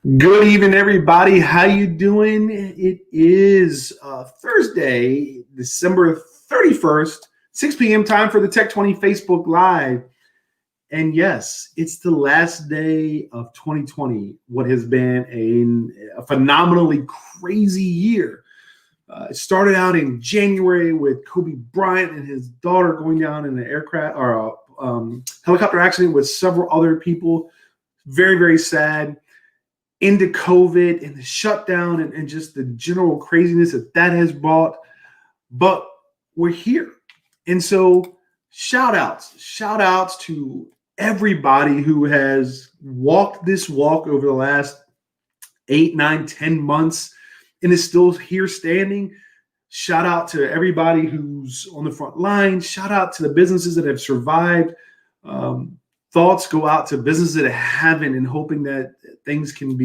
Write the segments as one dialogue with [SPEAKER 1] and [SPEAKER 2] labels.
[SPEAKER 1] Good evening, everybody. How you doing? It is Thursday, December 31st, 6 p.m. time for the Tech 20 Facebook Live. And yes, it's the last day of 2020, what has been a phenomenally crazy year. It started out in January with Kobe Bryant and his daughter going down in an aircraft or a helicopter accident with several other people. Very, very sad. Into COVID and the shutdown and just the general craziness that has brought. But we're here. And so shout outs to everybody who has walked this walk over the last 8, 9, 10 months and is still here standing. Shout out to everybody who's on the front line. Shout out to the businesses that have survived. Thoughts go out to businesses that haven't, and hoping that things can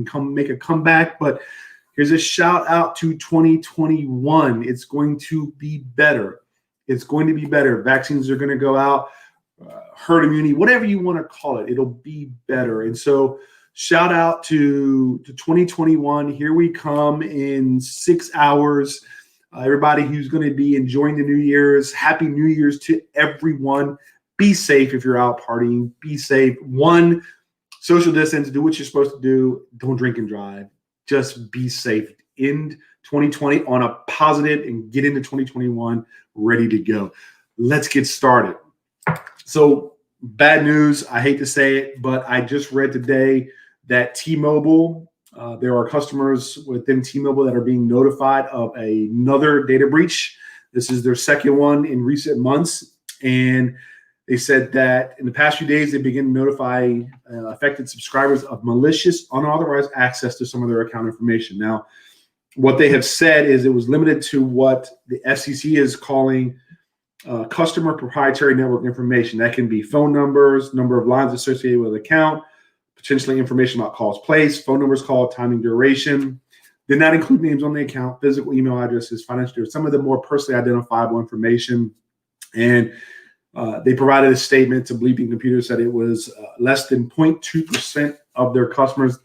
[SPEAKER 1] come make a comeback. But here's a shout out to 2021. It's going to be better. It's going to be better. Vaccines are going to go out. Herd immunity, whatever you want to call it, it'll be better. And so shout out to 2021. Here we come in 6 hours. Everybody who's going to be enjoying the New Year's, Happy New Year's to everyone. Be safe if you're out partying. Be safe. One, social distance. Do what you're supposed to do. Don't drink and drive. Just be safe. End 2020 on a positive and get into 2021 ready to go. Let's get started. So, bad news. I hate to say it, but I just read today that T-Mobile, there are customers within T-Mobile that are being notified of another data breach. This is their second one in recent months. And they said that in the past few days, they began to notify affected subscribers of malicious, unauthorized access to some of their account information. Now, what they have said is it was limited to what the FCC is calling customer proprietary network information. That can be phone numbers, number of lines associated with an account, potentially information about calls placed, phone numbers called, timing, duration. Did not include names on the account, physical email addresses, financial, some of the more personally identifiable information. And they provided a statement to Bleeping Computers that it was less than 0.2% of their customers.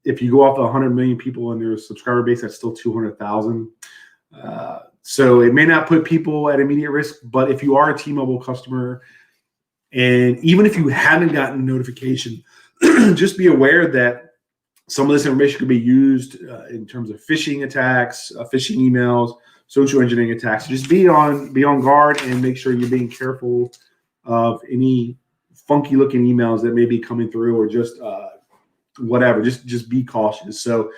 [SPEAKER 1] If you go off the 100 million people in their subscriber base, that's still 200,000. So it may not put people at immediate risk, but if you are a T-Mobile customer, and even if you haven't gotten notification, just be aware that some of this information could be used in terms of phishing attacks, phishing emails, social engineering attacks. Just be on guard and make sure you're being careful of any funky looking emails that may be coming through, or just whatever. Just be cautious. So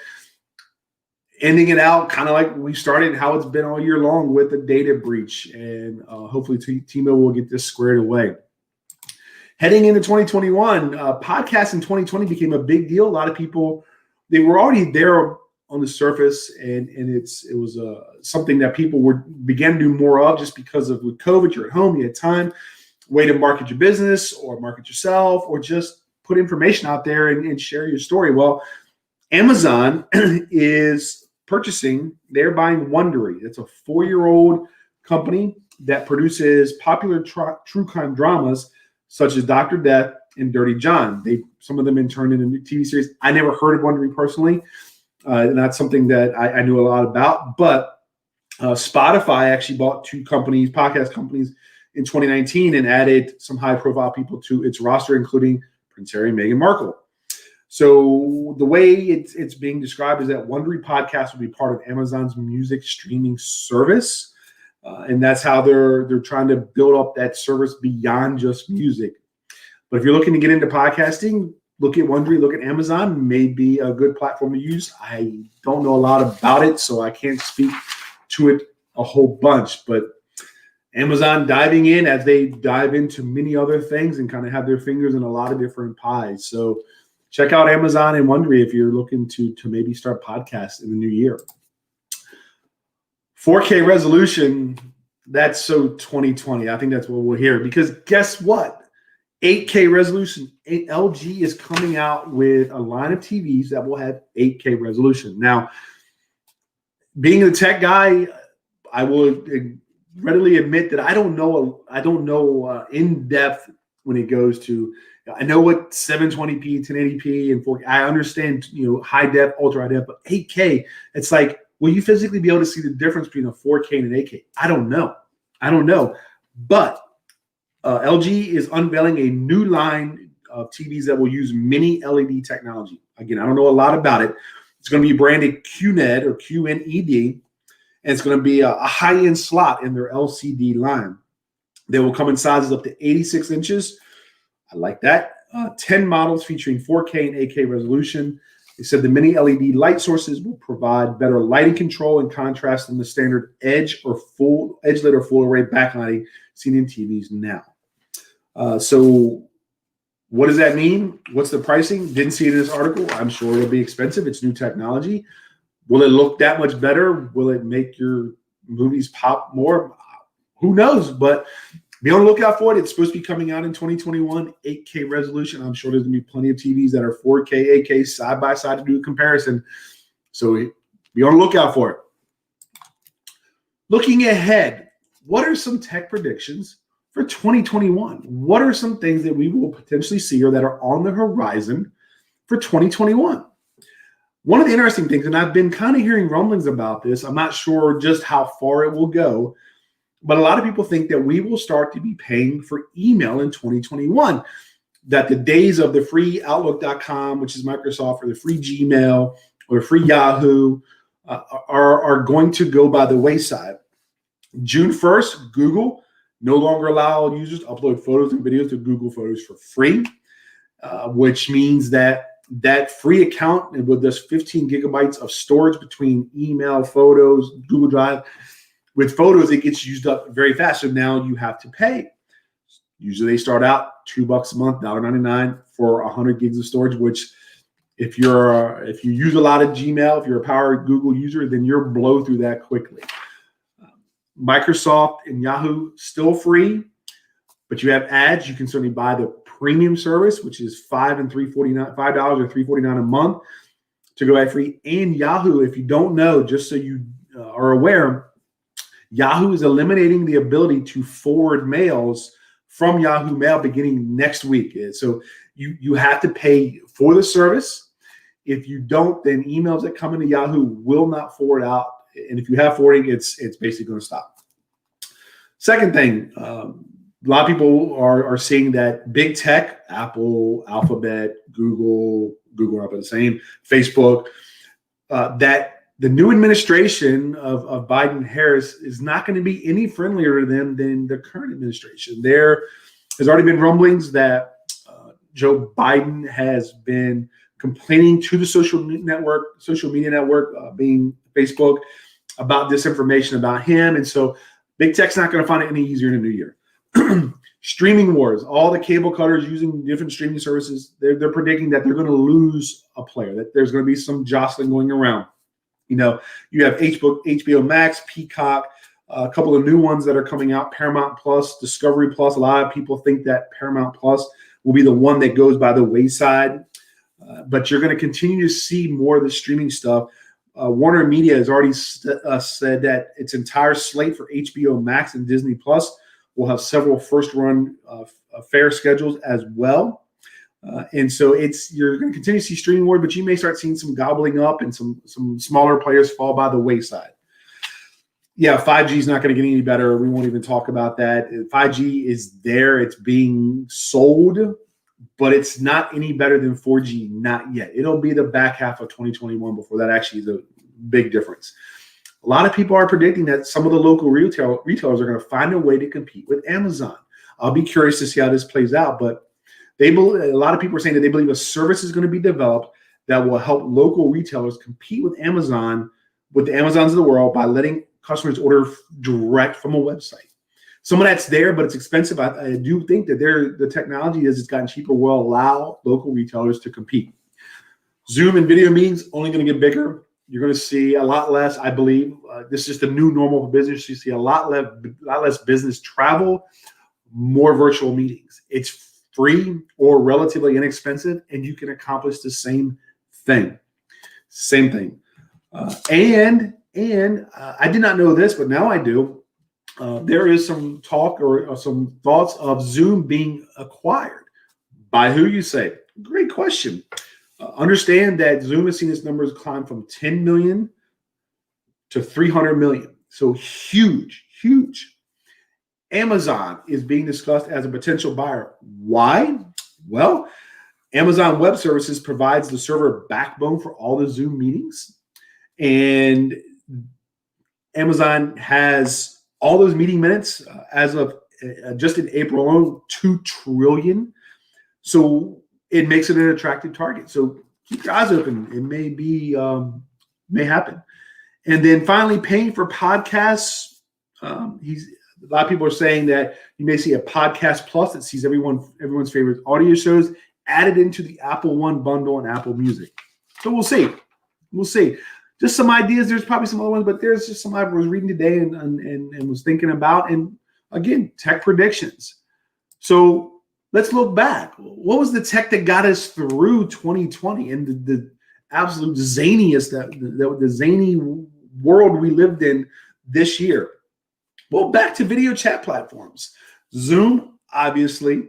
[SPEAKER 1] ending it out kind of like we started, how it's been all year long, with the data breach, and hopefully T-Mobile will get this squared away. Heading into 2021, podcasts in 2020 became a big deal. A lot of people, they were already there on the surface, and it was something that people began to do more of, just because of with COVID. You're at home, you had time, way to market your business or market yourself, or just put information out there and share your story. Well, Amazon is they're buying Wondery. It's a 4-year-old company that produces popular true crime dramas such as Dr. Death and Dirty John. Some of them been turned into TV series. I never heard of Wondery personally. Not something that I knew a lot about, but Spotify actually bought 2 podcast companies in 2019, and added some high-profile people to its roster, including Prince Harry and Meghan Markle. So the way it's being described is that Wondery Podcast will be part of Amazon's music streaming service, and that's how they're trying to build up that service beyond just music. But if you're looking to get into podcasting, look at Wondery, look at Amazon. May be a good platform to use. I don't know a lot about it, so I can't speak to it a whole bunch. But Amazon diving in as they dive into many other things and kind of have their fingers in a lot of different pies. So check out Amazon and Wondery if you're looking to maybe start podcasts in the new year. 4K resolution, that's so 2020. I think that's what we'll hear, because guess what? 8K resolution. LG is coming out with a line of TVs that will have 8K resolution. Now, being a tech guy, I will readily admit that I don't know in depth when it goes to I know what 720p, 1080p, and 4K. I understand, high def, ultra high def, but 8K. It's like, will you physically be able to see the difference between a 4K and an 8K? I don't know. But LG is unveiling a new line of TVs that will use mini LED technology. Again, I don't know a lot about it. It's going to be branded QNED or QNED, and it's going to be a high-end slot in their LCD line. They will come in sizes up to 86 inches. I like that. 10 models featuring 4K and 8K resolution. They said the mini LED light sources will provide better lighting control and contrast than the standard edge lit or full array backlighting seen in TVs now. So what does that mean? What's the pricing? Didn't see it in this article. I'm sure it'll be expensive. It's new technology. Will it look that much better? Will it make your movies pop more? Who knows? But be on the lookout for it. It's supposed to be coming out in 2021, 8K resolution. I'm sure there's going to be plenty of TVs that are 4K, 8K side by side to do a comparison. So be on the lookout for it. Looking ahead, what are some tech predictions for 2021? What are some things that we will potentially see or that are on the horizon for 2021? One of the interesting things, and I've been kind of hearing rumblings about this, I'm not sure just how far it will go, but a lot of people think that we will start to be paying for email in 2021, that the days of the free Outlook.com, which is Microsoft, or the free Gmail or free Yahoo are going to go by the wayside. June 1st, Google no longer allow users to upload photos and videos to Google Photos for free, which means that free account with this 15 gigabytes of storage between email, photos, Google Drive, with photos, it gets used up very fast. So now you have to pay. Usually they start out $2 a month, $1.99 for 100 gigs of storage, which if you use a lot of Gmail, if you're a power Google user, then you'll blow through that quickly. Microsoft and Yahoo still free, but you have ads. You can certainly buy the premium service, which is $5 or $3.49 a month to go ad free. And Yahoo, if you don't know, just so you are aware, Yahoo is eliminating the ability to forward mails from Yahoo Mail beginning next week. So you have to pay for the service. If you don't, then emails that come into Yahoo will not forward out. And if you have forwarding, it's basically going to stop. Second thing, a lot of people are seeing that big tech, Apple, Alphabet, Google are up at the same, Facebook, that the new administration of Biden-Harris is not going to be any friendlier to them than the current administration. There has already been rumblings that Joe Biden has been complaining to the social media network, being Facebook, about disinformation about him. And so big tech's not going to find it any easier in the new year. Streaming wars, all the cable cutters using different streaming services, they're predicting that they're going to lose a player, that there's going to be some jostling going around. You have HBO Max, Peacock, a couple of new ones that are coming out, Paramount Plus, Discovery Plus. A lot of people think that Paramount Plus will be the one that goes by the wayside. But you're going to continue to see more of the streaming stuff. Warner Media has already said that its entire slate for HBO Max and Disney Plus will have several first-run fair schedules as well. And so you're going to continue to see streaming wars, but you may start seeing some gobbling up and some smaller players fall by the wayside. Yeah, 5G is not going to get any better. We won't even talk about that. 5G is there. It's being sold, but it's not any better than 4G, not yet. It'll be the back half of 2021 before that actually is a big difference. A lot of people are predicting that some of the local retailers are going to find a way to compete with Amazon. I'll be curious to see how this plays out, but a lot of people are saying that they believe a service is going to be developed that will help local retailers compete with Amazon, with the Amazons of the world, by letting customers order direct from a website. Some of that's there, but it's expensive. I do think that the technology, as it's gotten cheaper, will allow local retailers to compete. Zoom and video meetings only going to get bigger. You're going to see a lot less, I believe. This is just the new normal for business. You see a lot less business travel, more virtual meetings. It's free or relatively inexpensive, and you can accomplish the same thing. And I did not know this, but now I do. There is some talk or some thoughts of Zoom being acquired By who, you say? Great question. Understand that Zoom has seen its numbers climb from 10 million to 300 million. So huge, huge. Amazon is being discussed as a potential buyer. Why? Well, Amazon Web Services provides the server backbone for all the Zoom meetings. And Amazon has all those meeting minutes as of just in April alone, 2 trillion. So it makes it an attractive target. So keep your eyes open. It may happen. And then finally, paying for podcasts. A lot of people are saying that you may see a podcast plus that sees everyone's favorite audio shows added into the Apple One bundle and Apple Music. So we'll see. We'll see. Just some ideas. There's probably some other ones, but there's just some I was reading today and was thinking about. And again, tech predictions. So let's look back. What was the tech that got us through 2020 and the absolute zaniest, the zany world we lived in this year? Well, back to video chat platforms. Zoom, obviously,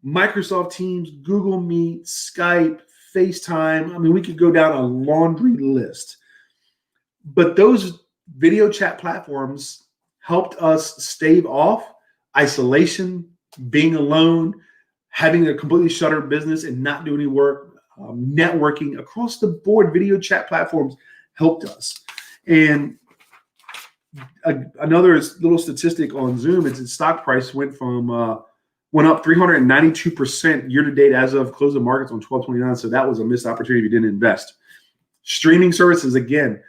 [SPEAKER 1] Microsoft Teams, Google Meet, Skype, FaceTime. I mean, we could go down a laundry list. But those video chat platforms helped us stave off isolation, being alone, having a completely shuttered business and not do any work, networking across the board. Video chat platforms helped us. And another little statistic on Zoom is its stock price went up 392% year to date as of close of markets on 12/29. So that was a missed opportunity if you didn't invest. Streaming services, again,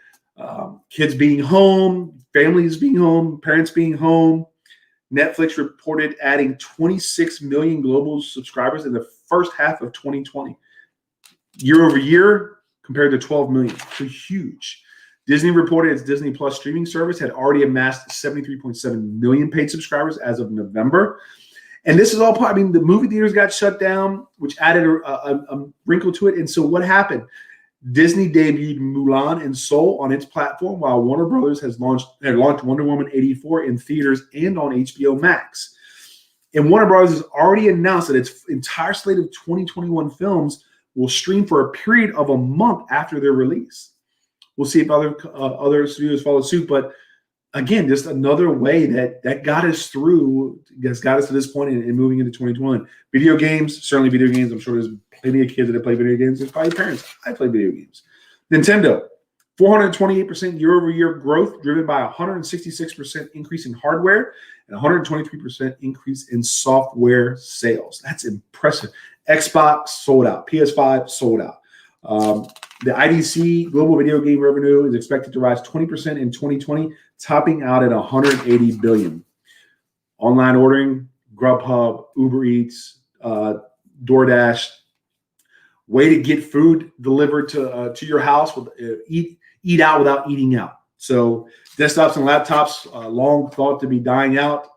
[SPEAKER 1] kids being home, families being home, parents being home. Netflix reported adding 26 million global subscribers in the first half of 2020. Year over year compared to 12 million. So huge. Disney reported its Disney Plus streaming service had already amassed 73.7 million paid subscribers as of November. And this is all part, I mean, the movie theaters got shut down, which added a wrinkle to it. And so what happened? Disney debuted Mulan and Soul on its platform, while Warner Brothers had launched Wonder Woman 84 in theaters and on HBO Max. And Warner Brothers has already announced that its entire slate of 2021 films will stream for a period of a month after their release. We'll see if other studios follow suit. But again, just another way that got us through, got us to this point and moving into 2021. Video games, certainly video games. I'm sure there's plenty of kids that play video games. There's probably parents. I play video games. Nintendo, 428% year-over-year growth, driven by 166% increase in hardware and 123% increase in software sales. That's impressive. Xbox sold out. PS5 sold out. The IDC global video game revenue is expected to rise 20% in 2020, topping out at 180 billion. Online ordering, Grubhub, Uber Eats, DoorDash, way to get food delivered to your house with eat out without eating out. So desktops and laptops, long thought to be dying out.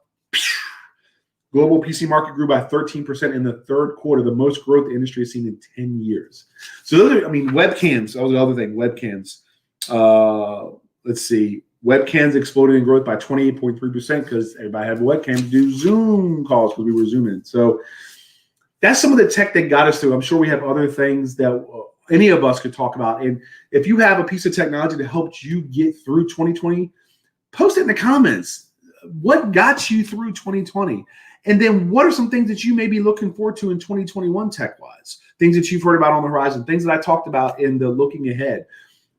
[SPEAKER 1] Global PC market grew by 13% in the third quarter, the most growth the industry has seen in 10 years. So those are, I mean, webcams. That was the other thing, webcams. Let's see. Webcams exploded in growth by 28.3% because everybody had webcams to do Zoom calls because we were Zooming. So that's some of the tech that got us through. I'm sure we have other things that any of us could talk about. And if you have a piece of technology that helped you get through 2020, post it in the comments. What got you through 2020? And then what are some things that you may be looking forward to in 2021 tech-wise? Things that you've heard about on the horizon, things that I talked about in the looking ahead.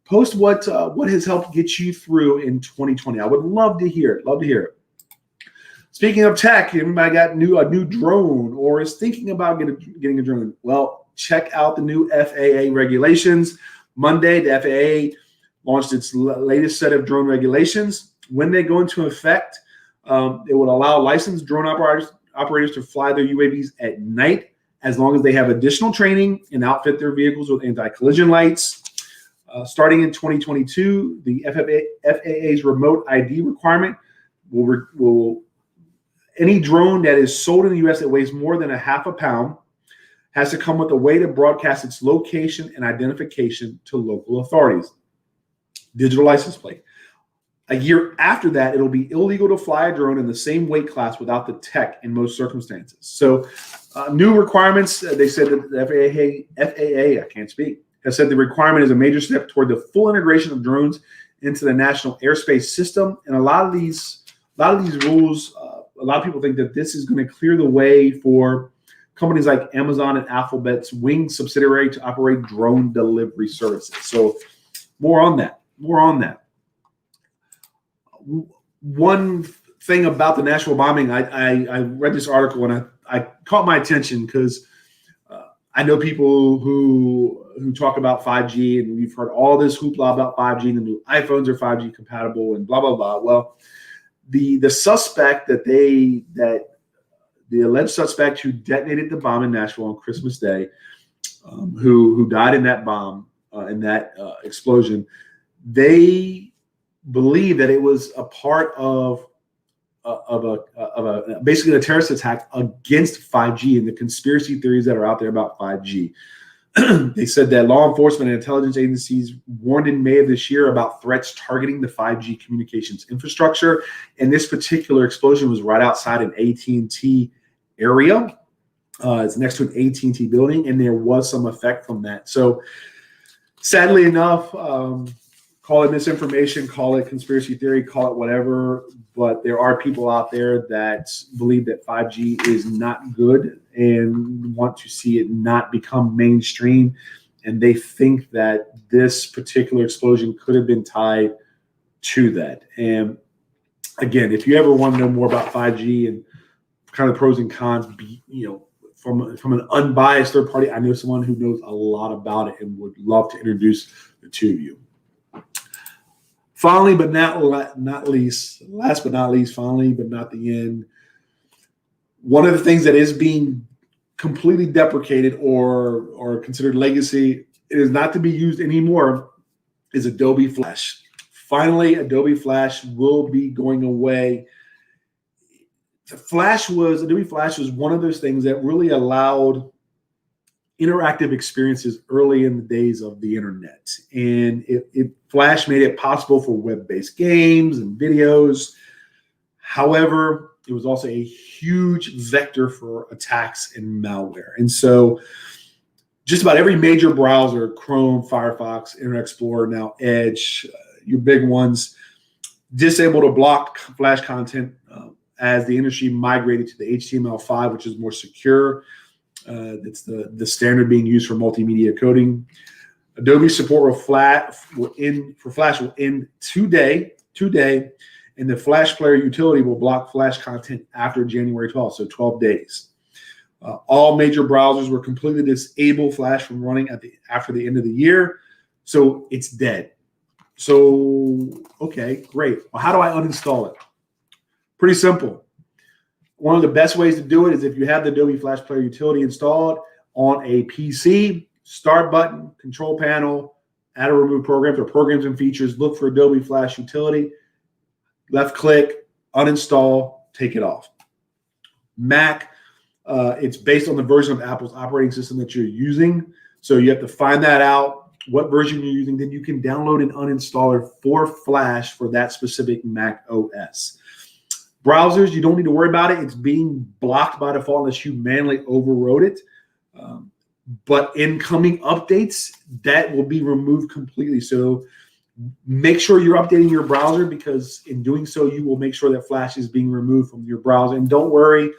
[SPEAKER 1] Post what has helped get you through in 2020. I would love to hear it. Love to hear it. Speaking of tech, anybody got a new drone or is thinking about getting a drone? Well, check out the new FAA regulations. Monday, the FAA launched its latest set of drone regulations. When they go into effect, it would allow licensed drone operators to fly their UAVs at night as long as they have additional training and outfit their vehicles with anti-collision lights. Starting in 2022, the FAA's remote ID requirement will any drone that is sold in the U.S. that weighs more than a half a pound has to come with a way to broadcast its location and identification to local authorities. Digital license plate. A year after that, it'll be illegal to fly a drone in the same weight class without the tech in most circumstances. So new requirements, they said that the FAA, I can't speak, has said the requirement is a major step toward the full integration of drones into the national airspace system. And a lot of these rules, a lot of people think that this is going to clear the way for companies like Amazon and Alphabet's Wing subsidiary to operate drone delivery services. So more on that. One thing about the Nashville bombing, I read this article and I caught my attention because I know people who talk about 5G, and we've heard all this hoopla about 5G, and the new iPhones are 5G compatible and blah, blah, blah. Well, the suspect the alleged suspect who detonated the bomb in Nashville on Christmas Day, who died in that bomb, in that explosion, they believe that it was a part of basically a terrorist attack against 5G and the conspiracy theories that are out there about 5G. They said that law enforcement and intelligence agencies warned in May of this year about threats targeting the 5G communications infrastructure. And this particular explosion was right outside an AT&T area. It's next to an AT&T building, and there was some effect from that. So sadly enough, call it misinformation, call it conspiracy theory, call it whatever, but there are people out there that believe that 5G is not good and want to see it not become mainstream. And they think that this particular explosion could have been tied to that. And again, if you ever want to know more about 5G and kind of pros and cons, from an unbiased third party, I know someone who knows a lot about it and would love to introduce the two of you. Finally, but not least, last but not least, finally, but not the end, one of the things that is being completely deprecated or considered legacy, it is not to be used anymore, is Adobe Flash. Finally, Adobe Flash will be going away. Adobe Flash was one of those things that really allowed interactive experiences early in the days of the internet. And Flash made it possible for web-based games and videos. However, it was also a huge vector for attacks and malware. And so just about every major browser, Chrome, Firefox, Internet Explorer, now Edge, your big ones, disabled or blocked Flash content as the industry migrated to the HTML5, which is more secure. It's the standard being used for multimedia coding. Adobe support for Flash will end today, and the Flash Player utility will block Flash content after January 12th, so 12 days. All major browsers were completely disable Flash from running after the end of the year, so it's dead. So, okay, great. Well, how do I uninstall it? Pretty simple. One of the best ways to do it is if you have the Adobe Flash Player utility installed on a PC, Start button, Control Panel, Add or Remove Programs or Programs and Features, look for Adobe Flash Utility, left click, uninstall, take it off. Mac, it's based on the version of Apple's operating system that you're using. So you have to find that out, what version you're using, then you can download an uninstaller for Flash for that specific Mac OS. Browsers, you don't need to worry about it. It's being blocked by default unless you manually overrode it. But incoming updates, that will be removed completely. So make sure you're updating your browser, because in doing so, you will make sure that Flash is being removed from your browser. And don't worry,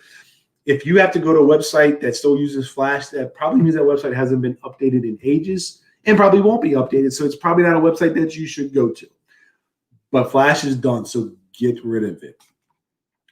[SPEAKER 1] if you have to go to a website that still uses Flash, that probably means that website hasn't been updated in ages and probably won't be updated. So it's probably not a website that you should go to. But Flash is done, so get rid of it.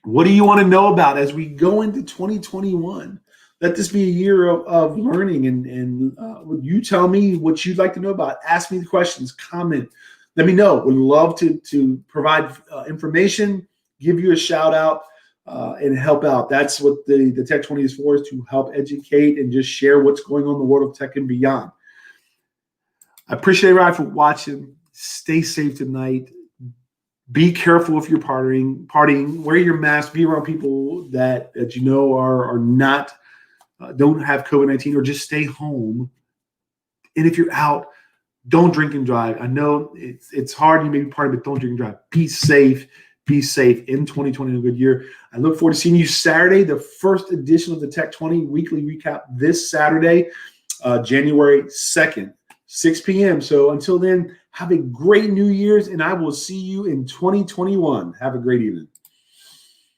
[SPEAKER 1] What do you want to know about as we go into 2021? Let this be a year of learning, and you tell me what you'd like to know about. Ask me the questions, comment, let me know. Would love to provide information, give you a shout out, and help out. That's what the Tech 20 is for, is to help educate and just share what's going on in the world of tech and beyond. I appreciate everybody for watching. Stay safe tonight. Be careful if you're partying. Wear your mask. Be around people that you know are not, don't have COVID-19, or just stay home. And if you're out, don't drink and drive. I know it's hard. You may be part of it. Don't drink and drive. Be safe. Be safe in 2020, a good year. I look forward to seeing you Saturday, the first edition of the Tech 20 weekly recap this Saturday, January 2nd, 6 p.m. So until then, have a great New Year's, and I will see you in 2021. Have a great evening.